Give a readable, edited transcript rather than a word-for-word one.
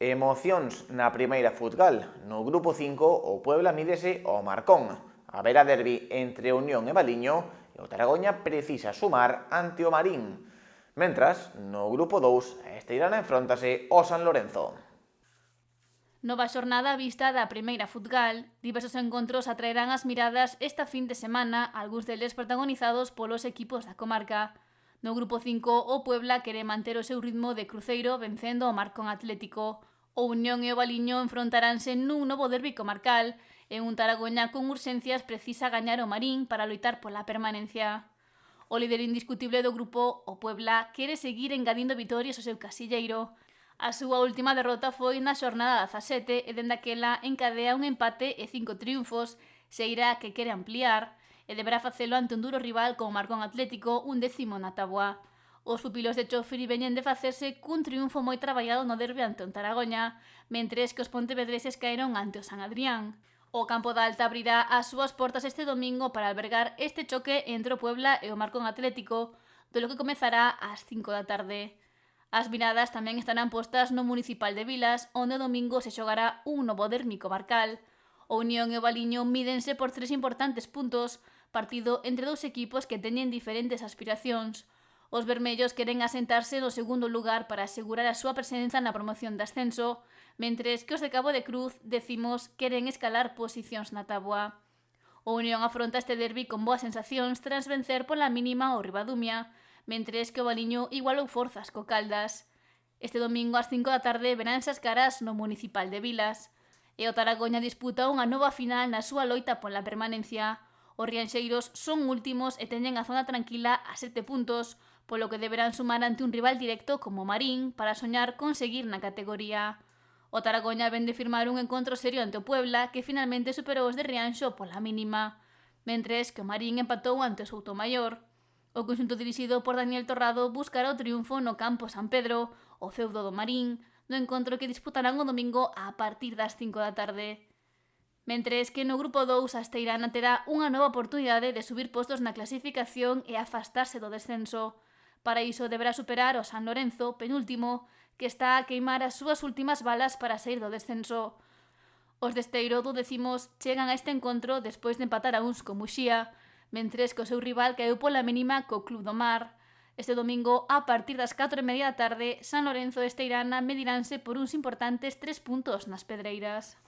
Emocións na primeira futgal. No grupo 5, o Puebla mídese ao Marcón. Haberá derbi entre Unión e Valiño e o Taragoña precisa sumar ante o Marín. Mentras, no grupo 2, a Esteirana enfróntase ao San Lorenzo. Nova xornada vista da primeira futgal. Diversos encontros atraerán as miradas esta fin de semana, algúns deles protagonizados polos equipos da comarca. No grupo 5, o Puebla quere manter o seu ritmo de cruceiro vencendo o Marcón Atlético. O Unión e o Valiño enfrontaranse nun novo derbi comarcal e un Taragoña con urxencias precisa gañar o Marín para loitar pola permanencia. O líder indiscutible do grupo, o Puebla, quere seguir engadindo vitorias ao seu casilleiro. A súa última derrota foi na xornada 17 e dende aquela encadea un empate e 5 triunfos, Seira que quere ampliar e deberá facelo ante un duro rival como Marcón Atlético, un 10º na táboa. Os pupilos de Chofri veñen de facerse cun triunfo moi traballado no derbi ante o Taragoña, mentres que os pontevedreses caeron ante o San Adrián. O campo da Alta abrirá as súas portas este domingo para albergar este choque entre o Puebla e o Marcón Atlético, do que comezará ás 5 da tarde. As miradas tamén estarán postas no Municipal de Vilas, onde o domingo se xogará un novo derbi comarcal. O Unión e o Valiño mídense por 3 importantes puntos, partido entre dous equipos que teñen diferentes aspiracións. Os vermellos queren asentarse no segundo lugar para asegurar a súa presenza na promoción de ascenso, mentres que os de Cabo de Cruz, décimos, queren escalar posicións na táboa. O Unión afronta este derbi con boas sensacións tras vencer pola mínima o Ribadumia, mentres que o Valiño igualou forzas co Caldas. Este domingo ás 5 da tarde veránse as caras no Municipal de Vilas. E o Taragoña disputa unha nova final na súa loita pola permanencia. Os rianxeiros son últimos e teñen a zona tranquila a 7 puntos, polo que deberán sumar ante un rival directo como Marín para soñar con seguir na categoría. O Taragoña ven de firmar un encontro serio ante o Puebla, que finalmente superou os de Rianxo pola mínima, mentres que o Marín empatou ante o Soutomaior. O conxunto dirixido por Daniel Torrado buscará o triunfo no campo San Pedro, o feudo do Marín, no encontro que disputarán o domingo a partir das 5 da tarde. Mentres que no grupo 2 a Esteirana terá unha nova oportunidade de subir postos na clasificación e afastarse do descenso. Para iso deberá superar o San Lorenzo, penúltimo, que está a queimar as súas últimas balas para sair do descenso. Os de Esteiro, do decimos, chegan a este encontro despois de empatar a uns co Muxía, mentres que o seu rival caeu pola mínima co Club do Mar. Este domingo, a partir das 4:30 da tarde, San Lorenzo e Esteirana mediránse por uns importantes 3 puntos nas pedreiras.